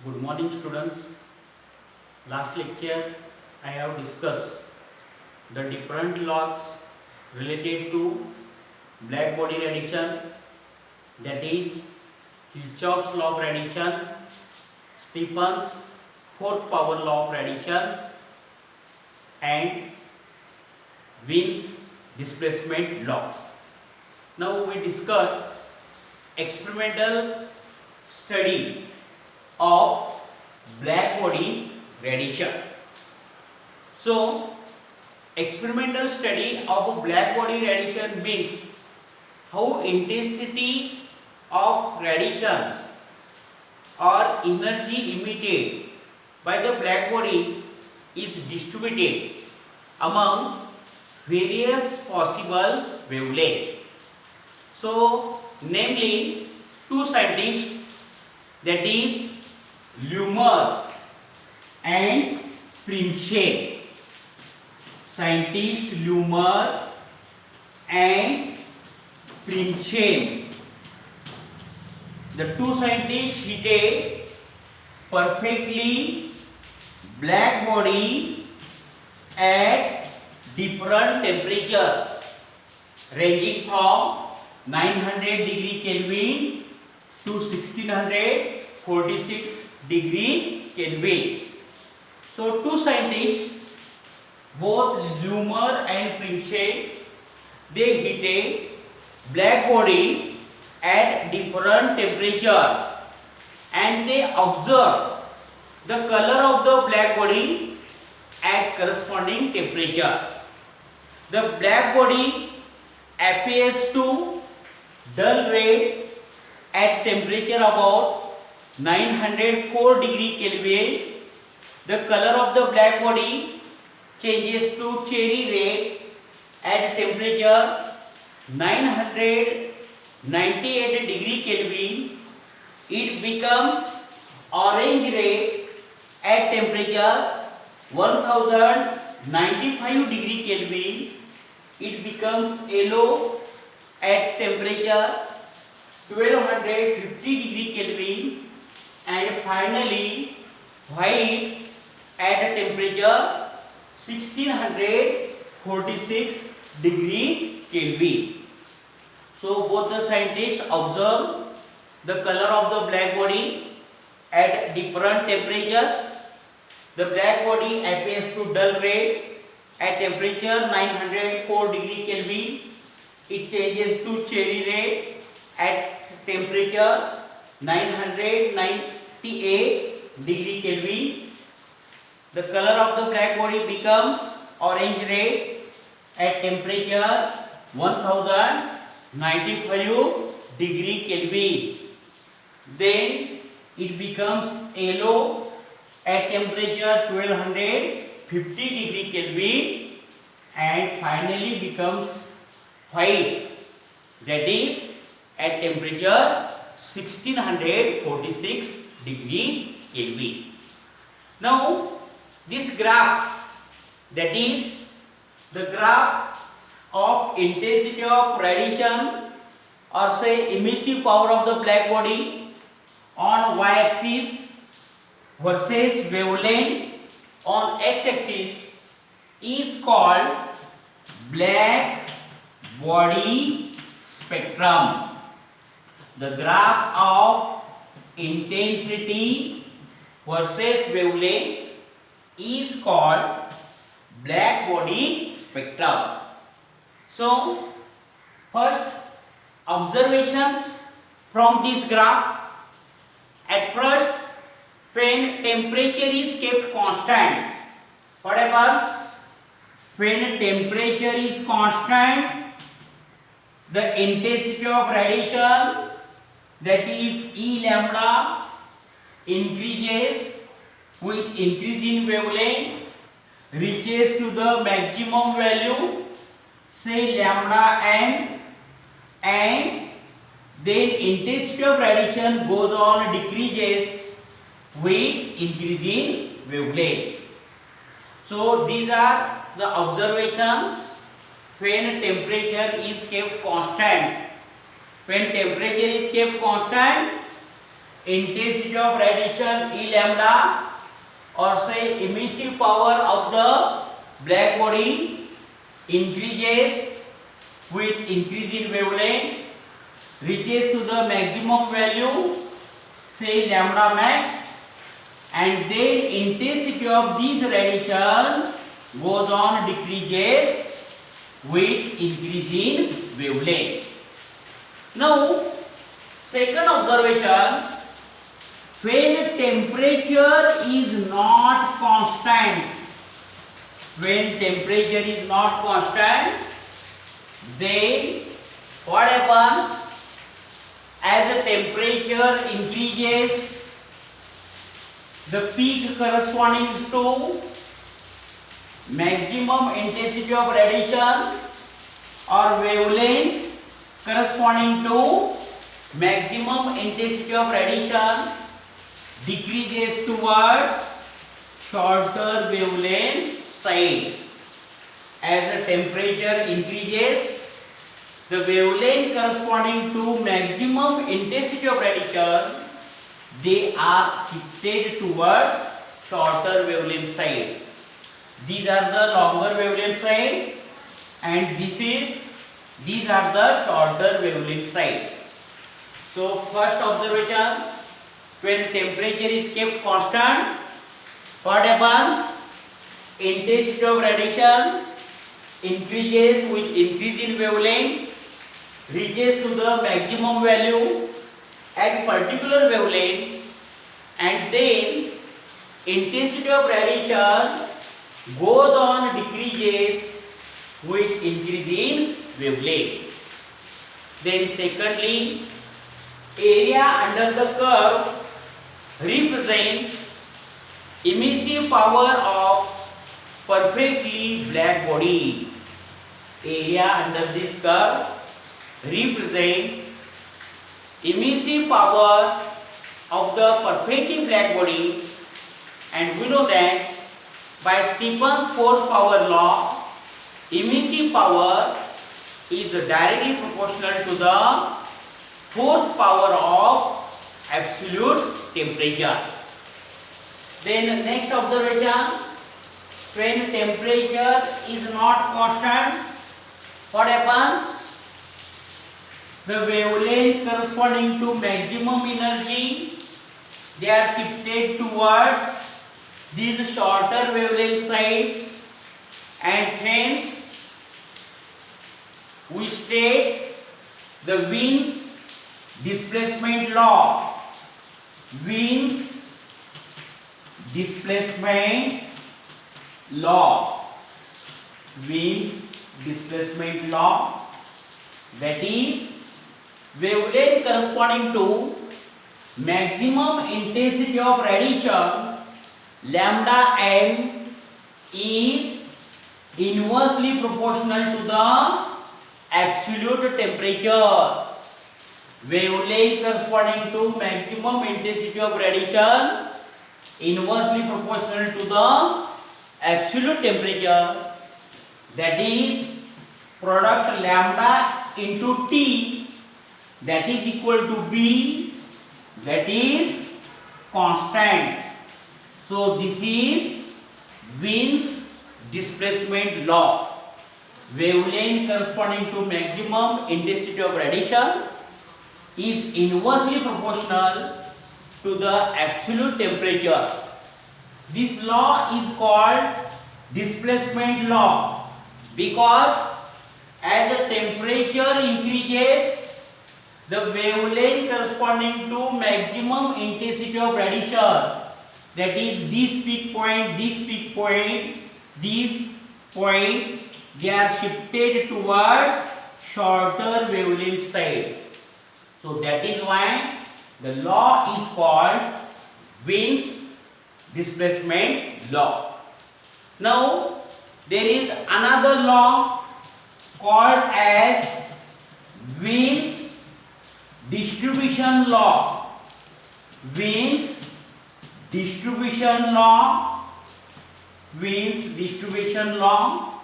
Good morning, students. Last lecture I have discussed the different laws related to black body radiation, that is Kirchhoff's law of radiation, Stephen's fourth power law of radiation, and Wien's displacement law. Now we discuss experimental study of black body radiation. So, experimental study of black body radiation means how intensity of radiation or energy emitted by the black body is distributed among various possible wavelengths. So, namely, two scientists, that is Lummer and Primsche. Scientist Lummer and Primsche. The two scientists hit a perfectly black body at different temperatures ranging from 900 degree Kelvin to 1646 degree Kelvin. So two scientists, both Lummer and Primsche, they hit a black body at different temperature and they observe the color of the black body at corresponding temperature. The black body appears to dull red at temperature about 904 degree Kelvin. The color of the black body changes to cherry red at temperature 998 degree Kelvin. It becomes orange red at temperature 1095 degree Kelvin. It becomes yellow at temperature 1250 degree Kelvin, and finally white at a temperature 1646 degree Kelvin. So both the scientists observe the color of the black body at different temperatures. The black body appears to dull red at temperature 904 degree Kelvin. It changes to cherry red at temperature 998 degree Kelvin. The color of the black body becomes orange red at temperature 1095 degree Kelvin. Then it becomes yellow at temperature 1250 degree Kelvin, and finally becomes white, that is at temperature 1646 degree Kelvin. Now this graph, that is the graph of intensity of radiation or say emissive power of the black body on y-axis versus wavelength on x-axis, is called black body spectrum. The graph of intensity versus wavelength is called black body spectrum. So first, observations from this graph. At first, when temperature is kept constant, what happens? When temperature is constant, the intensity of radiation, that is E lambda, increases with increase in wavelength, reaches to the maximum value, say lambda n, and then intensity of radiation goes on decreases with increase in wavelength. So these are the observations when temperature is kept constant. When temperature is kept constant, intensity of radiation E lambda, or say emissive power of the black body increases with increase in wavelength, reaches to the maximum value, say lambda max, and then intensity of these radiation goes on decreases with increase in wavelength. Now, second observation, when temperature is not constant, when temperature is not constant, then what happens? As the temperature increases, the peak corresponding to maximum intensity of radiation or wavelength corresponding to maximum intensity of radiation decreases towards shorter wavelength side. As the temperature increases, the wavelength corresponding to maximum intensity of radiation, they are shifted towards shorter wavelength side. These are the longer wavelength side, and these are the shorter wavelength side. So first observation, when temperature is kept constant, what happens? Intensity of radiation increases with increase in wavelength, reaches to the maximum value at particular wavelength, and then intensity of radiation goes on decreases with increase in wavelength. Then secondly, area under the curve represents emissive power of perfectly black body. Area under this curve represents emissive power of the perfectly black body, and we know that by Stephen's force power law, emissive power is directly proportional to the force power of absolute temperature. Then next observation, when temperature is not constant, what happens? The wavelength corresponding to maximum energy, they are shifted towards these shorter wavelength sides, and hence we state the Wien's displacement law. Wien's displacement law. Wien's displacement law, that is wavelength corresponding to maximum intensity of radiation lambda m is inversely proportional to the absolute temperature. Wavelength corresponding to maximum intensity of radiation inversely proportional to the absolute temperature, that is product lambda into T, that is equal to B, that is constant. So this is Wien's displacement law. Wavelength corresponding to maximum intensity of radiation is inversely proportional to the absolute temperature. This law is called displacement law because as the temperature increases, the wavelength corresponding to maximum intensity of radiation, that is this peak point, these point, they are shifted towards shorter wavelength side. So that is why the law is called Wien's displacement law. Now there is another law called as Wien's distribution law. Wien's distribution law. Wien's distribution law.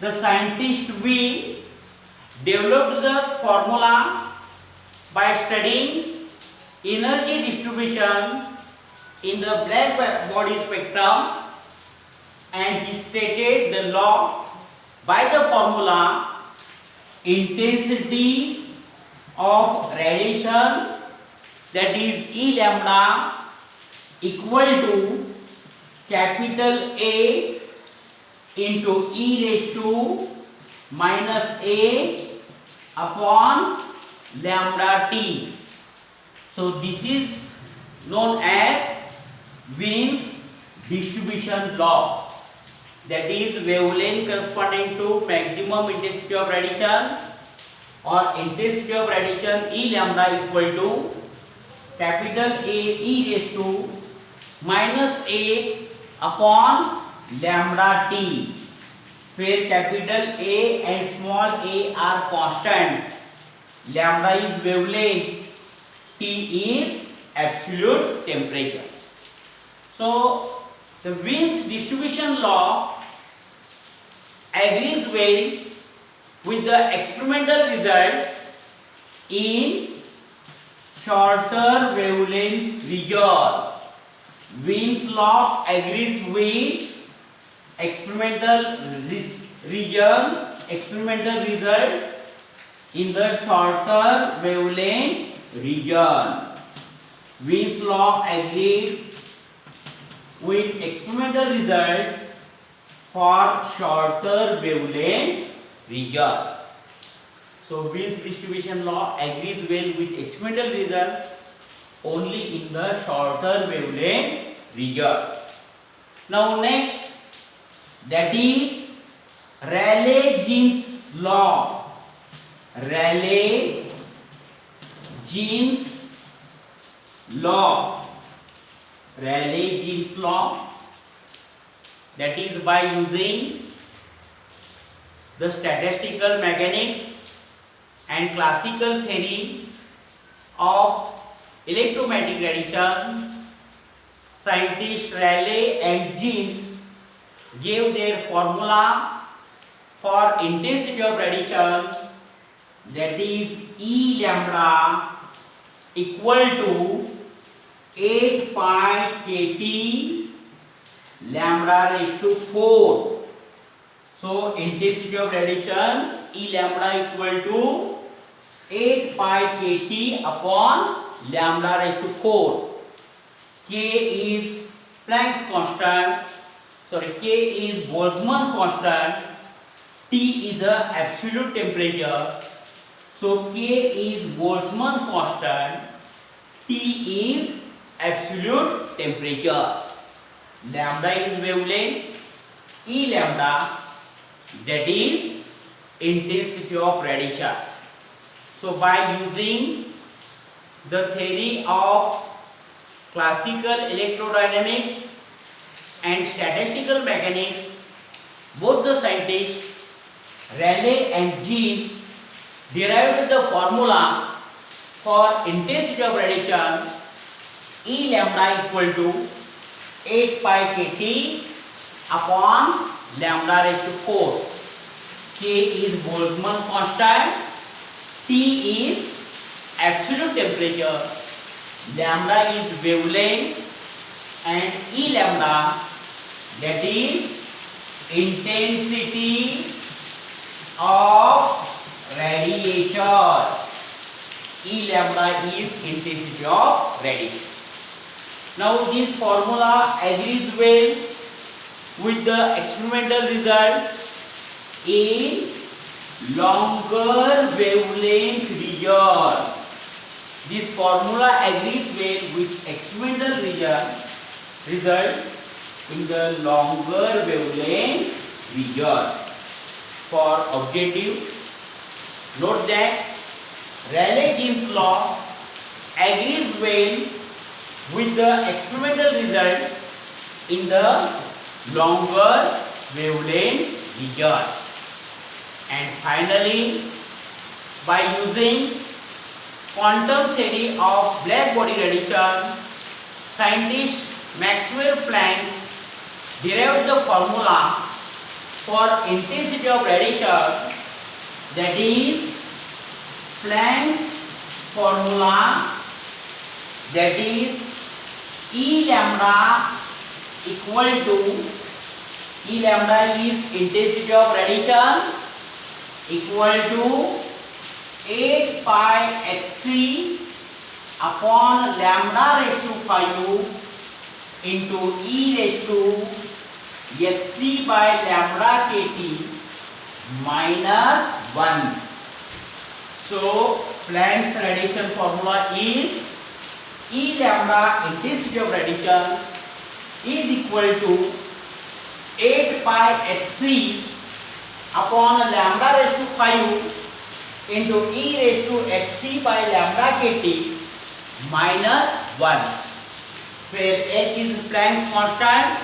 The scientist Wien developed the formula by studying energy distribution in the black body spectrum, and he stated the law by the formula intensity of radiation, that is E lambda, equal to capital A into e raised to minus a upon lambda t. So this is known as Wien's distribution law, that is wavelength corresponding to maximum intensity of radiation or intensity of radiation E lambda equal to capital A e raised to minus a upon lambda t, where capital A and small a are constant, lambda is wavelength, T is absolute temperature. So the Wien's distribution law agrees well with the experimental result in shorter wavelength region. Wien's law agrees with experimental result in the shorter wavelength region. Wien's law agrees with experimental result for shorter wavelength region. So Wien's distribution law agrees well with experimental result only in the shorter wavelength region. Now next, that is Rayleigh-Jeans law. Rayleigh-Jeans law. Rayleigh-Jeans law, that is by using the statistical mechanics and classical theory of electromagnetic radiation, scientists Rayleigh and Jeans gave their formula for intensity of radiation, that is E lambda equal to 8 pi kT lambda raised to 4. So intensity of radiation E lambda equal to 8 pi kT upon lambda raised to 4. K is Planck's constant, K is Boltzmann constant, T is the absolute temperature. So K is Boltzmann constant, T is absolute temperature. Lambda is wavelength, E lambda, that is intensity of radiation. So by using the theory of classical electrodynamics and statistical mechanics, both the scientists Rayleigh and Jeans derived the formula for intensity of radiation E lambda equal to 8 pi kT upon lambda raised to 4. K is Boltzmann constant, T is absolute temperature, lambda is wavelength, and E lambda, that is intensity of radiation. E lambda is intensity of radiation. Now this formula agrees well with the experimental result in longer wavelength region. This formula agrees well with experimental result in the longer wavelength region. For objective, note that Rayleigh-Jeans law agrees well with the experimental result in the longer wavelength region. And finally, by using quantum theory of black body radiation, scientist Maxwell Planck derived the formula for intensity of radiation, that is Planck's formula that is E lambda equal to, E lambda is intensity of radiation, equal to 8 pi hc upon lambda raised to 5 into E raised to hc by lambda kt minus 1. So Planck's radiation formula is E lambda intensity of radiation is equal to 8 pi hc upon lambda raised to 5 into E raised to hc by lambda kt minus 1, where h is Planck's constant,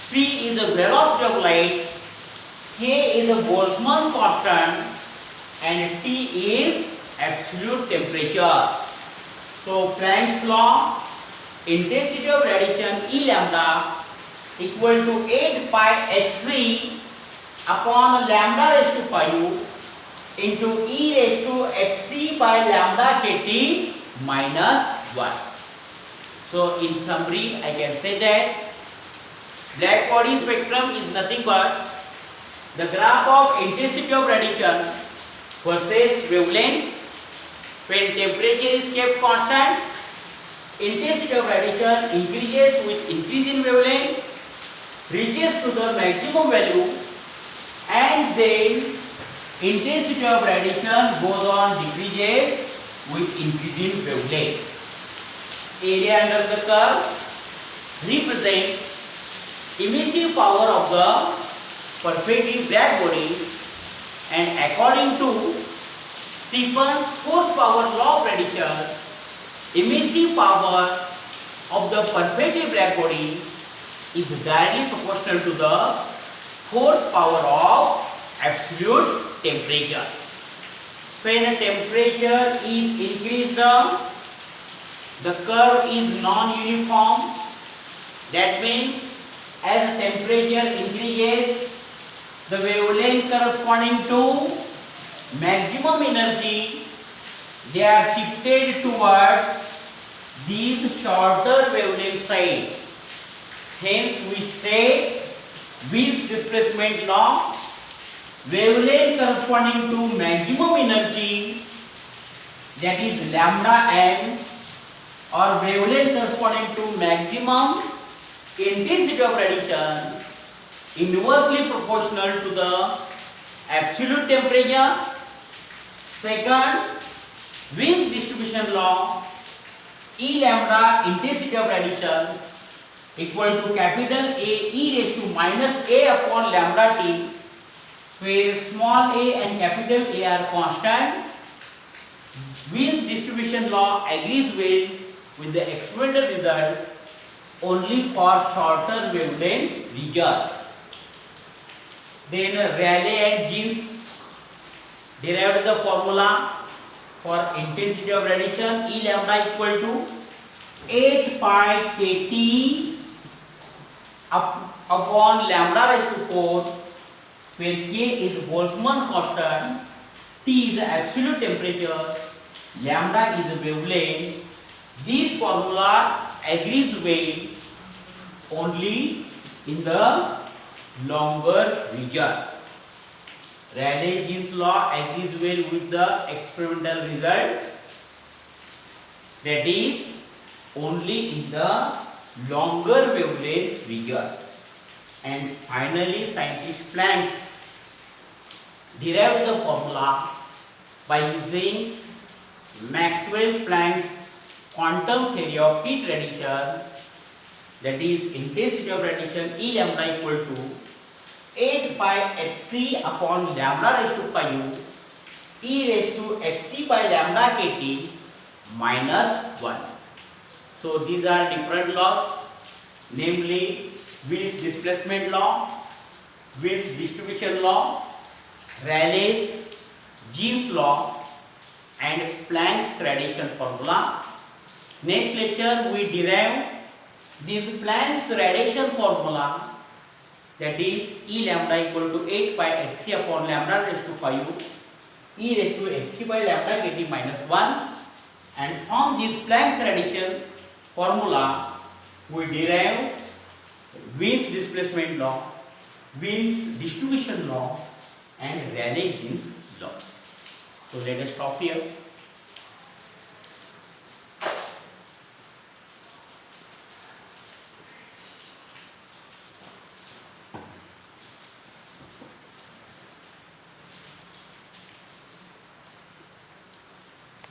c is the velocity of light, k is the Boltzmann constant, and T is absolute temperature. So Planck's law, intensity of radiation E lambda equal to 8 pi hc upon lambda raised to 5 into E raised to hc by lambda kt minus 1. So in summary, I can say that black body spectrum is nothing but the graph of intensity of radiation versus wavelength. When temperature is kept constant, intensity of radiation increases with increase in wavelength, reaches to the maximum value, and then intensity of radiation goes on decreases with increase in wavelength. Area under the curve represents emissive power of the perfectly black body, and according to Stephen's force power law of radiation, emissive power of the perfectly black body is directly proportional to the force power of absolute temperature. When temperature is increased, the curve is non-uniform. That means as temperature increases, the wavelength corresponding to maximum energy, they are shifted towards these shorter wavelength sides. Hence we say Wien's displacement law, wavelength corresponding to maximum energy, that is lambda n, or wavelength corresponding to maximum intensity of radiation, inversely proportional to the absolute temperature. Second, Wien's distribution law, E lambda intensity of radiation equal to capital A e raised to minus a upon lambda t, where small a and capital A are constant. Wien's distribution law agrees with the experimental result only for shorter wavelength region. Then Rayleigh and Jeans derived the formula for intensity of radiation E lambda equal to 8 pi kt upon lambda raised to 4, where k is Boltzmann constant, T is the absolute temperature, lambda is the wavelength. This formula agrees well only in the longer region. Rayleigh-Jeans law agrees well with the experimental result, that is only in the longer wavelength region. And finally, scientist Planck derived the formula by using Maxwell-Planck's quantum theory of heat radiation, that is intensity of radiation E lambda equal to 8 pi hc upon lambda raised to 5 e raised to hc by lambda kt minus 1. So these are different laws, namely Wien's displacement law, Wien's distribution law, Rayleigh's Jeans law, and Planck's radiation formula. Next lecture we derive this Planck's radiation formula, that is E lambda equal to 8 pi hc upon lambda raised to 5 e raised to hc by lambda kt minus 1, And from this Planck's radiation formula, we derive Wien's displacement law, Wien's distribution law, and Rayleigh-Jeans law. So let us stop here.